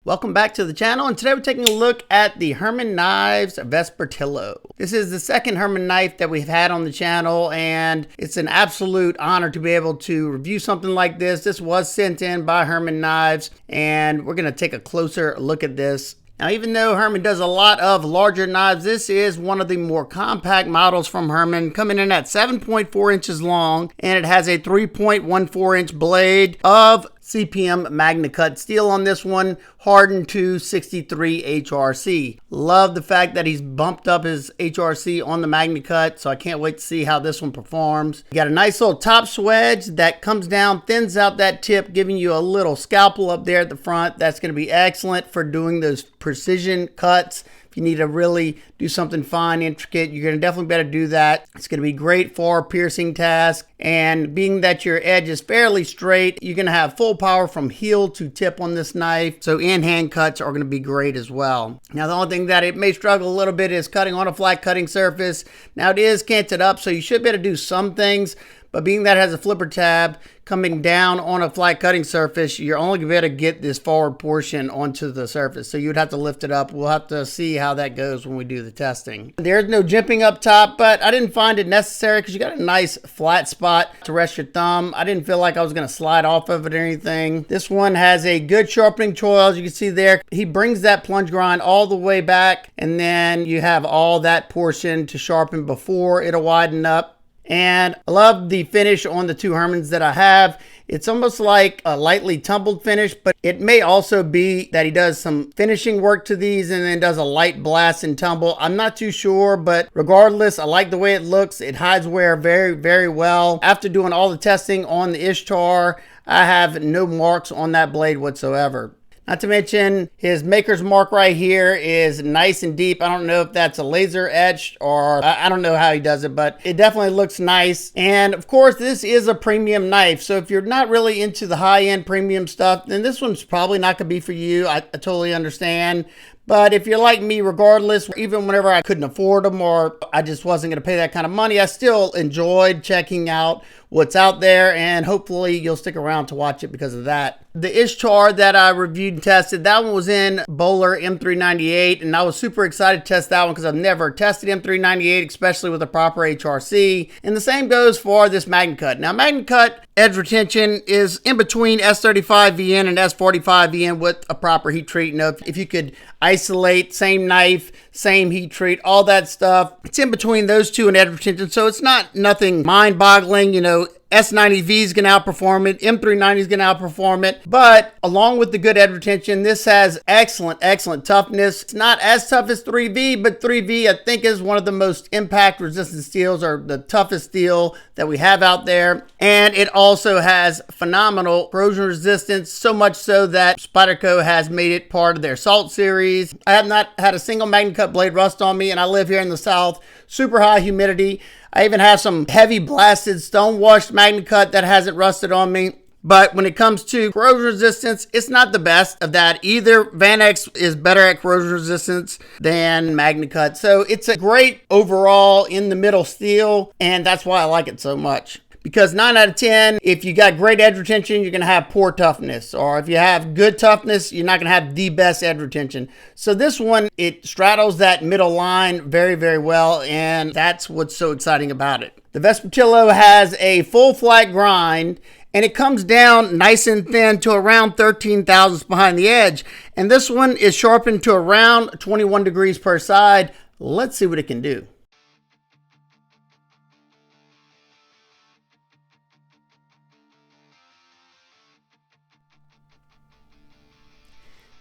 Welcome back to the channel, and today we're taking a look at the Herman Knives Vespertilio. This is the second Herman knife that we've had on the channel, and it's an absolute honor to be able to review something like this. This was sent in by Herman Knives, and we're going to take a closer look at this. Now, even though Herman does a lot of larger knives, this is one of the more compact models from Herman, coming in at 7.4 inches long, and it has a 3.14 inch blade of CPM Magna Cut steel on this one, hardened to 63 HRC. Love the fact that he's bumped up his HRC on the Magna Cut, so I can't wait to see how this one performs. You got a nice little top swedge that comes down, thins out that tip, giving you a little scalpel up there at the front. That's going to be excellent for doing those precision cuts. If you need to really do something fine, intricate, you're going to definitely better do that. It's going to be great for piercing tasks. And being that your edge is fairly straight, you're going to have full power from heel to tip on this knife. So in-hand cuts are going to be great as well. Now, the only thing that it may struggle a little bit is cutting on a flat cutting surface. Now, it is canted up, so you should be able to do some things. But being that it has a flipper tab coming down on a flat cutting surface, you're only going to be able to get this forward portion onto the surface. So you'd have to lift it up. We'll have to see how that goes when we do the testing. There's no jimping up top, but I didn't find it necessary because you got a nice flat spot to rest your thumb. I didn't feel like I was going to slide off of it or anything. This one has a good sharpening choil, as you can see there. He brings that plunge grind all the way back, and then you have all that portion to sharpen before it'll widen up. And I love the finish on the two Hermans that I have. It's almost like a lightly tumbled finish, but it may also be that he does some finishing work to these and then does a light blast and tumble. I'm not too sure, but regardless, I like the way it looks. It hides wear very, very well. After doing all the testing on the Ishtar, I have no marks on that blade whatsoever. Not to mention, his maker's mark right here is nice and deep. I don't know if that's a laser etched or I don't know how he does it, but it definitely looks nice. And of course, this is a premium knife. So if you're not really into the high-end premium stuff, then this one's probably not gonna be for you. I totally understand. But if you're like me, regardless, even whenever I couldn't afford them or I just wasn't going to pay that kind of money, I still enjoyed checking out what's out there, and hopefully you'll stick around to watch it because of that. The Ishtar that I reviewed and tested, that one was in Bowler M398, and I was super excited to test that one because I've never tested M398, especially with a proper HRC. And the same goes for this Magna Cut. Now, Magna Cut edge retention is in between S35VN and S45VN with a proper heat treat. You know, if you could isolate, same knife, same heat treat, all that stuff, it's in between those two in edge retention, so it's not nothing mind-boggling. You know, S90V is going to outperform it. M390 is going to outperform it. But along with the good edge retention, this has excellent, excellent toughness. It's not as tough as 3V, but 3V I think is one of the most impact resistant steels, or the toughest steel that we have out there. And it also has phenomenal corrosion resistance, so much so that Spyderco has made it part of their Salt series. I have not had a single Magna Cut blade rust on me, and I live here in the South. Super high humidity. I even have some heavy blasted stone washed Magna Cut that hasn't rusted on me. But when it comes to corrosion resistance, it's not the best of that either. Vanex is better at corrosion resistance than Magna Cut. So it's a great overall in the middle steel, and that's why I like it so much. Because 9 out of 10, if you got great edge retention, you're going to have poor toughness. Or if you have good toughness, you're not going to have the best edge retention. So this one, it straddles that middle line very, very well. And that's what's so exciting about it. The Vespertilio has a full flat grind, and it comes down nice and thin to around 13 thousandths behind the edge. And this one is sharpened to around 21 degrees per side. Let's see what it can do.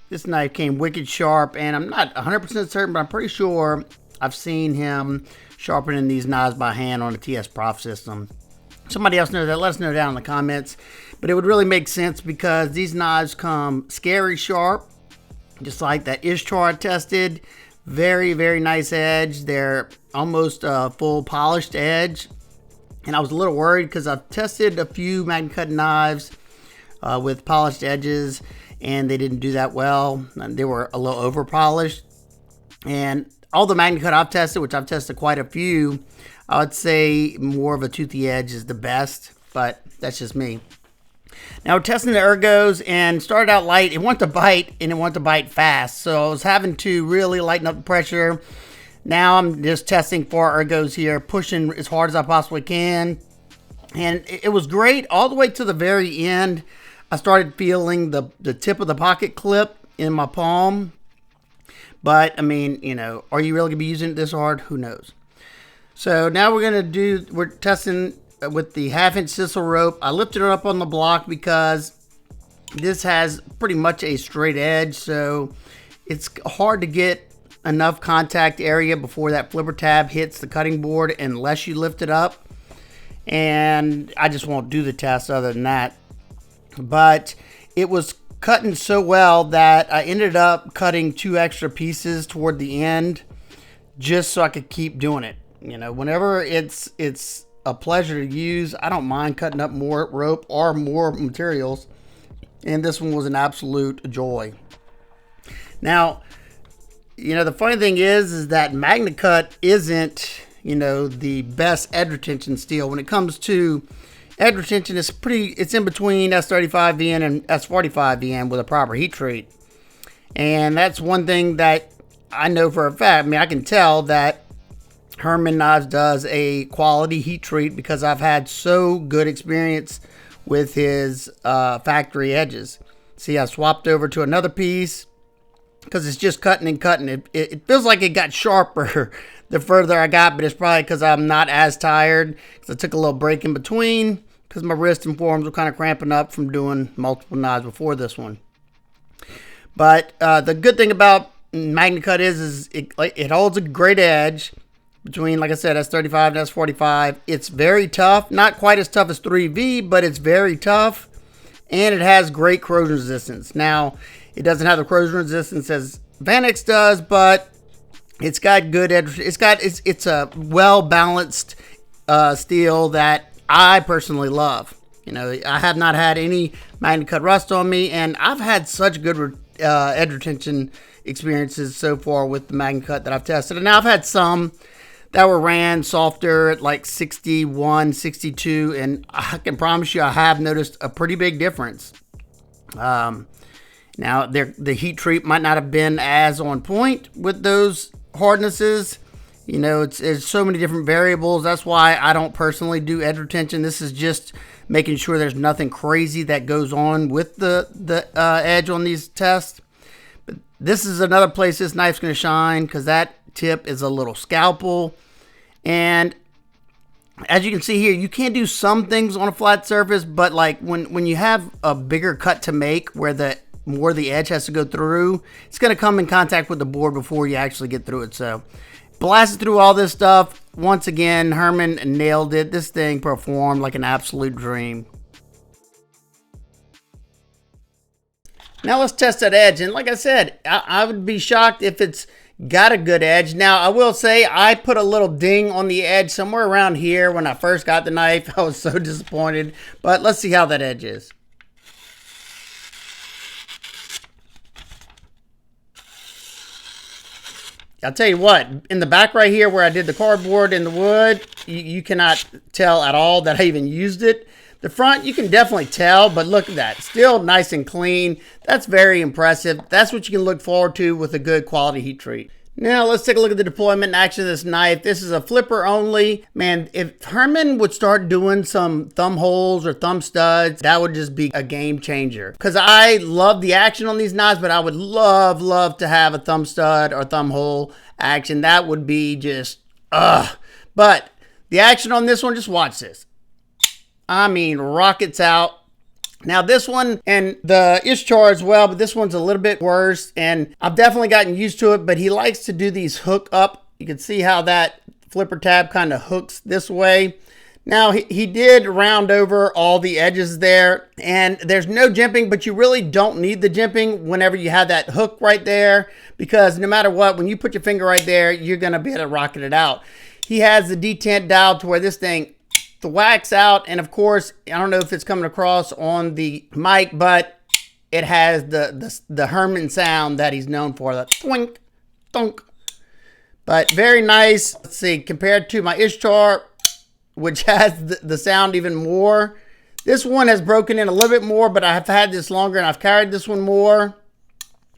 This knife came wicked sharp, and I'm not 100% certain, but I'm pretty sure I've seen him sharpening these knives by hand on a TS Prof system. Somebody else knows that, let us know down in the comments. But it would really make sense because these knives come scary sharp, just like that Ishtar I tested. Very, very nice edge. They're almost a full polished edge. And I was a little worried because I've tested a few Magna Cut knives with polished edges, and they didn't do that well. They were a little over polished. And all the Magna Cut I've tested, which I've tested quite a few, I would say more of a toothy edge is the best, but that's just me. Now we're testing the ergos and started out light. It wanted to bite and it wanted to bite fast. So I was having to really lighten up the pressure. Now I'm just testing 4 ergos here, pushing as hard as I possibly can. And it was great all the way to the very end. I started feeling the tip of the pocket clip in my palm. But I mean, you know, are you really gonna be using it this hard? Who knows? So now we're testing with the 1/2-inch sisal rope. I lifted it up on the block because this has pretty much a straight edge, so it's hard to get enough contact area before that flipper tab hits the cutting board unless you lift it up. And I just won't do the test other than that. But it was cutting so well that I ended up cutting 2 extra pieces toward the end just so I could keep doing it. You know, whenever it's a pleasure to use, I don't mind cutting up more rope or more materials. And this one was an absolute joy. Now, you know, the funny thing is that MagnaCut isn't, you know, the best edge retention steel. When it comes to edge retention, it's in between S35VN and S45VN with a proper heat treat. And that's one thing that I know for a fact. I mean, I can tell that Herman Knives does a quality heat treat because I've had so good experience with his factory edges. See, I swapped over to another piece because it's just cutting and cutting. It feels like it got sharper the further I got, but it's probably because I'm not as tired, because I took a little break in between because my wrist and forearms were kind of cramping up from doing multiple knives before this one. But the good thing about MagnaCut is it holds a great edge between, like I said, S35 and S45. It's very tough, not quite as tough as 3V, but it's very tough, and it has great corrosion resistance. Now, it doesn't have the corrosion resistance as Vanix does, but it's got good edge. It's a well-balanced steel that I personally love. You know, I have not had any MagnaCut rust on me, and I've had such good edge retention experiences so far with the MagnaCut that I've tested. And now I've had some that were ran softer at like 61, 62, and I can promise you I have noticed a pretty big difference. Now, the heat treat might not have been as on point with those hardnesses. You know, it's so many different variables. That's why I don't personally do edge retention. This is just making sure there's nothing crazy that goes on with the edge on these tests. But this is another place this knife's going to shine because that tip is a little scalpel. And as you can see here, you can do some things on a flat surface, but like when you have a bigger cut to make where the more the edge has to go through, it's going to come in contact with the board before you actually get through it. So blasted through all this stuff. Once again, Herman nailed it. This thing performed like an absolute dream. Now let's test that edge. And like I said, I would be shocked if it's got a good edge. Now, I will say I put a little ding on the edge somewhere around here when I first got the knife. I was so disappointed. But let's see how that edge is. I'll tell you what, in the back right here where I did the cardboard and the wood, you cannot tell at all that I even used it. The front, you can definitely tell, but look at that. Still nice and clean. That's very impressive. That's what you can look forward to with a good quality heat treat. Now, let's take a look at the deployment and action of this knife. This is a flipper only. Man, if Herman would start doing some thumb holes or thumb studs, that would just be a game changer. Because I love the action on these knives, but I would love to have a thumb stud or thumb hole action. That would be just, But the action on this one, just watch this. I mean, rockets out. Now this one and the Ishtar as well, but this one's a little bit worse, and I've definitely gotten used to it, but he likes to do these hook up. You can see how that flipper tab kind of hooks this way. Now he did round over all the edges there, and there's no jimping, but you really don't need the jimping whenever you have that hook right there, because no matter what, when you put your finger right there, you're gonna be able to rocket it out. He has the detent dial to where this thing thwacks out, and of course, I don't know if it's coming across on the mic, but it has the Herman sound that he's known for, the twink, thunk. But very nice. Let's see, compared to my Ishtar, which has the sound even more, This one has broken in a little bit more, but I've had this longer and I've carried this one more.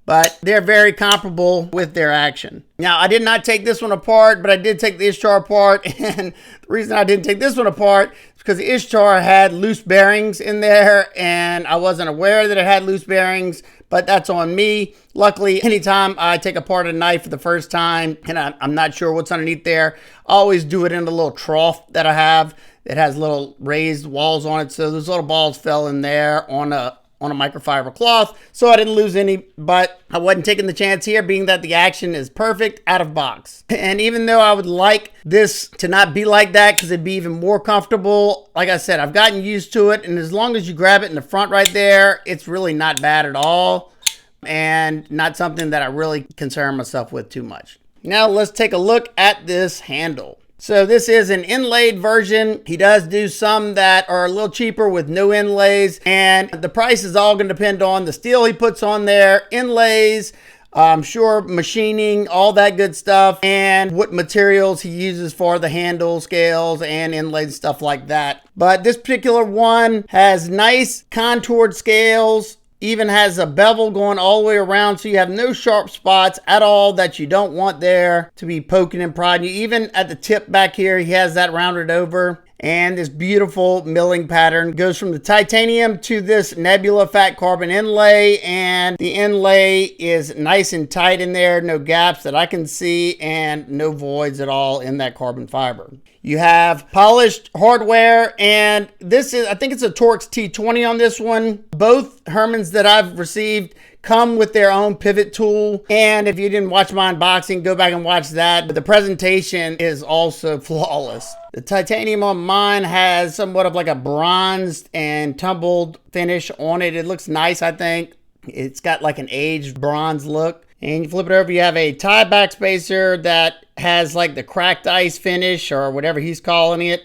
But they're very comparable with their action. Now, I did not take this one apart, but I did take the Ishtar apart. And the reason I didn't take this one apart is because the Ishtar had loose bearings in there, and I wasn't aware that it had loose bearings, but that's on me. Luckily, anytime I take apart a knife for the first time, and I'm not sure what's underneath there, I always do it in a little trough that I have. It has little raised walls on it, so those little balls fell in there on a microfiber cloth, so I didn't lose any, but I wasn't taking the chance here, being that the action is perfect out of box. And even though I would like this to not be like that, because it'd be even more comfortable, like I said, I've gotten used to it, and as long as you grab it in the front right there, it's really not bad at all, and not something that I really concern myself with too much. Now let's take a look at this handle. So this is an inlaid version. He does do some that are a little cheaper with no inlays, and the price is all going to depend on the steel he puts on there, inlays, I'm sure machining, all that good stuff, and what materials he uses for the handle, scales, and inlaid stuff like that. But this particular one has nice contoured scales, even has a bevel going all the way around, so you have no sharp spots at all that you don't want there to be poking and prodding you. Even at the tip back here, he has that rounded over. And this beautiful milling pattern goes from the titanium to this Nebula fat carbon inlay, and the inlay is nice and tight in there, no gaps that I can see, and no voids at all in that carbon fiber. You have polished hardware, and this is, I think it's a Torx T20 on this one. Both Hermans that I've received come with their own pivot tool, and if you didn't watch my unboxing, go back and watch that. But the presentation is also flawless. The titanium on mine has somewhat of like a bronzed and tumbled finish on it. It looks nice, I think. It's got like an aged bronze look. And you flip it over, you have a tie back spacer that has like the cracked ice finish or whatever he's calling it.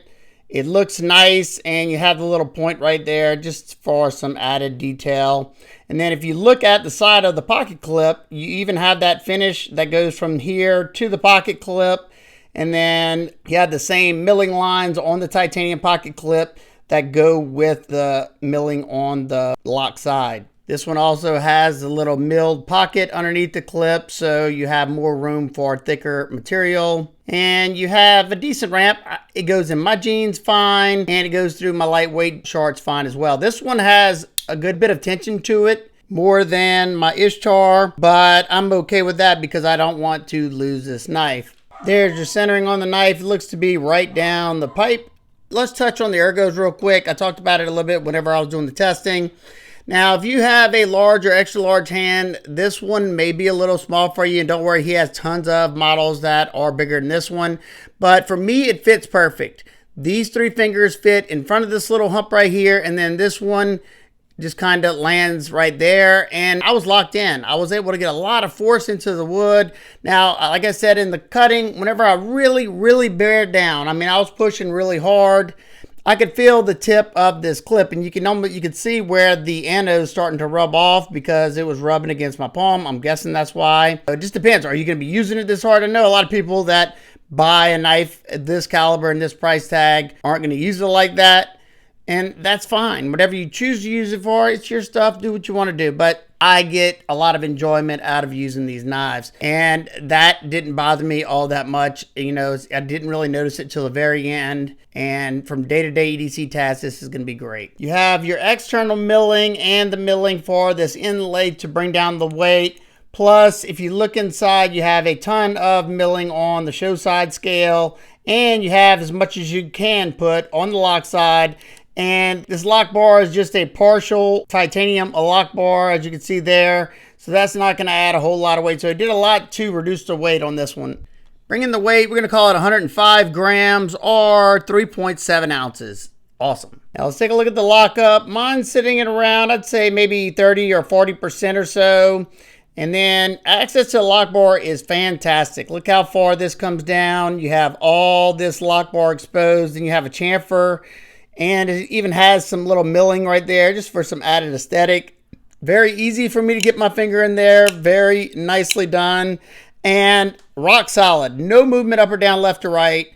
It looks nice, and you have the little point right there just for some added detail. And then if you look at the side of the pocket clip, you even have that finish that goes from here to the pocket clip. And then you have the same milling lines on the titanium pocket clip that go with the milling on the lock side. This one also has a little milled pocket underneath the clip, so you have more room for thicker material. And you have a decent ramp. It goes in my jeans fine, and it goes through my lightweight shorts fine as well. This one has a good bit of tension to it, more than my Ishtar, but I'm okay with that because I don't want to lose this knife. There's your centering on the knife. It looks to be right down the pipe. Let's touch on the ergos real quick. I talked about it a little bit whenever I was doing the testing. Now, if you have a large or extra large hand, this one may be a little small for you. And don't worry, he has tons of models that are bigger than this one. But for me, it fits perfect. These three fingers fit in front of this little hump right here. And then this one just kind of lands right there. And I was locked in. I was able to get a lot of force into the wood. Now, like I said, in the cutting, whenever I really bear down, I mean, I was pushing really hard. I could feel the tip of this clip, and you could see where the anode is starting to rub off because it was rubbing against my palm. I'm guessing that's why. It just depends. Are you going to be using it this hard? I know a lot of people that buy a knife at this caliber and this price tag aren't going to use it like that, and that's fine. Whatever you choose to use it for, it's your stuff. Do what you want to do. But I get a lot of enjoyment out of using these knives, and that didn't bother me all that much. You know, I didn't really notice it till the very end. And from day-to-day EDC tasks, this is going to be great. You have your external milling and the milling for this inlay to bring down the weight. Plus, if you look inside, you have a ton of milling on the show side scale, and you have as much as you can put on the lock side. And this lock bar is just a partial titanium lock bar, as you can see there. So that's not going to add a whole lot of weight. So it did a lot to reduce the weight on this one. Bringing the weight, we're going to call it 105 grams or 3.7 ounces. Awesome. Now let's take a look at the lockup. Mine's sitting at around, I'd say maybe 30 or 40% or so. And then access to the lock bar is fantastic. Look how far this comes down. You have all this lock bar exposed, and you have a chamfer. And it even has some little milling right there just for some added aesthetic. Very easy for me to get my finger in there. Very nicely done. And rock solid. No movement up or down, left or right.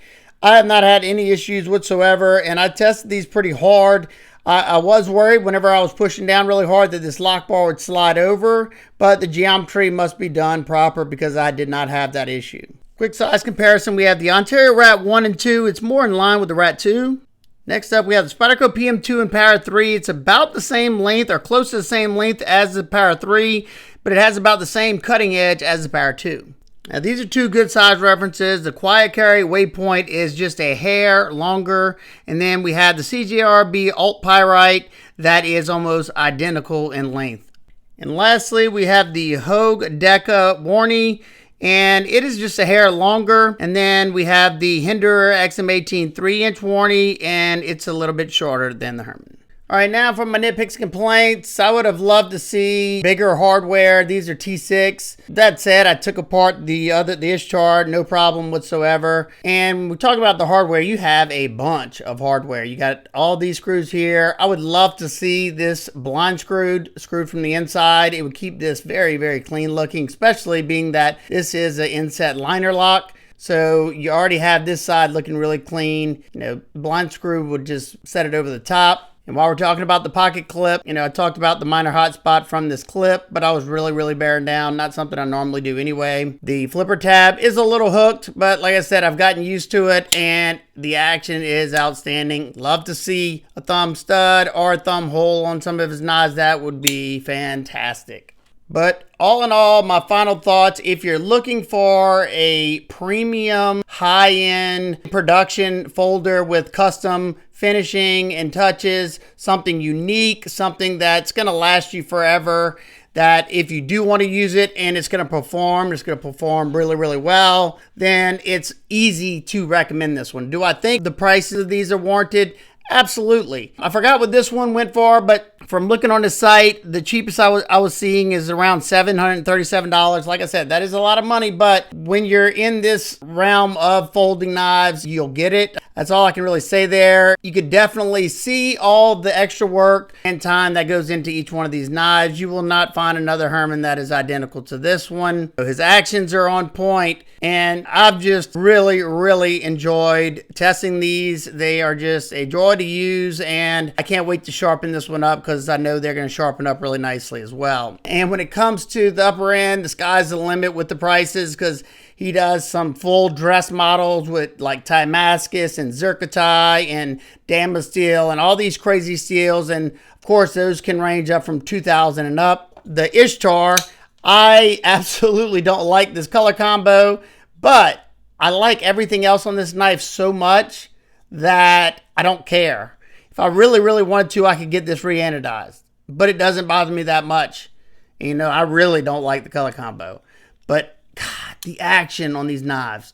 I have not had any issues whatsoever. And I tested these pretty hard. I was worried whenever I was pushing down really hard that this lock bar would slide over, but the geometry must be done proper because I did not have that issue. Quick size comparison, we have the Ontario Rat 1 and 2. It's more in line with the Rat 2. Next up, we have the Spyderco PM2 and Power 3. It's about the same length or close to the same length as the Power 3, but it has about the same cutting edge as the Power 2. Now, these are two good size references. The Quiet Carry Waypoint is just a hair longer, and then we have the CJRB Alt Pyrite that is almost identical in length. And lastly, we have the Hogue Deca Warney, and it is just a hair longer. And then we have the Hinderer XM18 3-inch Warney, and it's a little bit shorter than the Herman. All right, now for my nitpicks and complaints, I would have loved to see bigger hardware. These are T6. That said, I took apart the Ishtar, no problem whatsoever. And when we talk about the hardware, you have a bunch of hardware. You got all these screws here. I would love to see this blind screwed from the inside. It would keep this very, very clean looking, especially being that this is an inset liner lock. So you already have this side looking really clean. You know, blind screw would just set it over the top. And while we're talking about the pocket clip, you know, I talked about the minor hotspot from this clip, but I was really bearing down. Not something I normally do anyway. The flipper tab is a little hooked, but like I said, I've gotten used to it and the action is outstanding. Love to see a thumb stud or a thumb hole on some of his knives. That would be fantastic. But all in all, my final thoughts, if you're looking for a premium, high-end production folder with custom finishing and touches, something unique, something that's going to last you forever, that if you do want to use it and it's going to perform really well, then it's easy to recommend this one. Do I think the prices of these are warranted? Absolutely. I forgot what this one went for, but from looking on the site, the cheapest I was seeing is around $737. Like I said, that is a lot of money, but when you're in this realm of folding knives, you'll get it. That's all I can really say there. You could definitely see all the extra work and time that goes into each one of these knives. You will not find another Herman that is identical to this one. His actions are on point, and I've just really enjoyed testing these. They are just a joy to use, and I can't wait to sharpen this one up because I know they're going to sharpen up really nicely as well. And when it comes to the upper end, the sky's the limit with the prices because he does some full dress models with like Damascus and Zircotai and Damasteel and all these crazy steels. And of course, those can range up from $2,000 and up. The Ishtar, I absolutely don't like this color combo, but I like everything else on this knife so much that I don't care. If I really wanted to, I could get this re-anodized, but it doesn't bother me that much. You know, I really don't like the color combo, but God, the action on these knives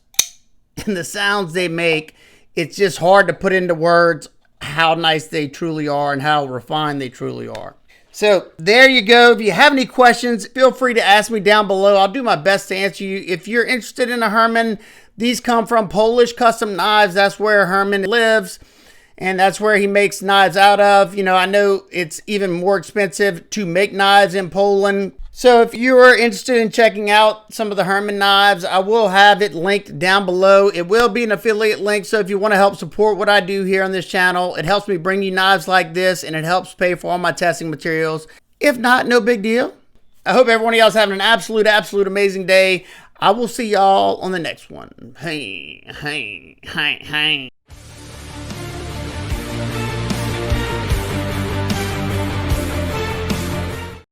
and the sounds they make, it's just hard to put into words how nice they truly are and how refined they truly are. So there you go. If you have any questions, feel free to ask me down below. I'll do my best to answer you. If you're interested in a Herman, these come from Polish Custom Knives. That's where Herman lives, and that's where he makes knives out of. You know, I know it's even more expensive to make knives in Poland. So if you are interested in checking out some of the Herman knives, I will have it linked down below. It will be an affiliate link, so if you want to help support what I do here on this channel, it helps me bring you knives like this, and it helps pay for all my testing materials. If not, no big deal. I hope everyone of y'all is having an absolute amazing day. I will see y'all on the next one. Hey.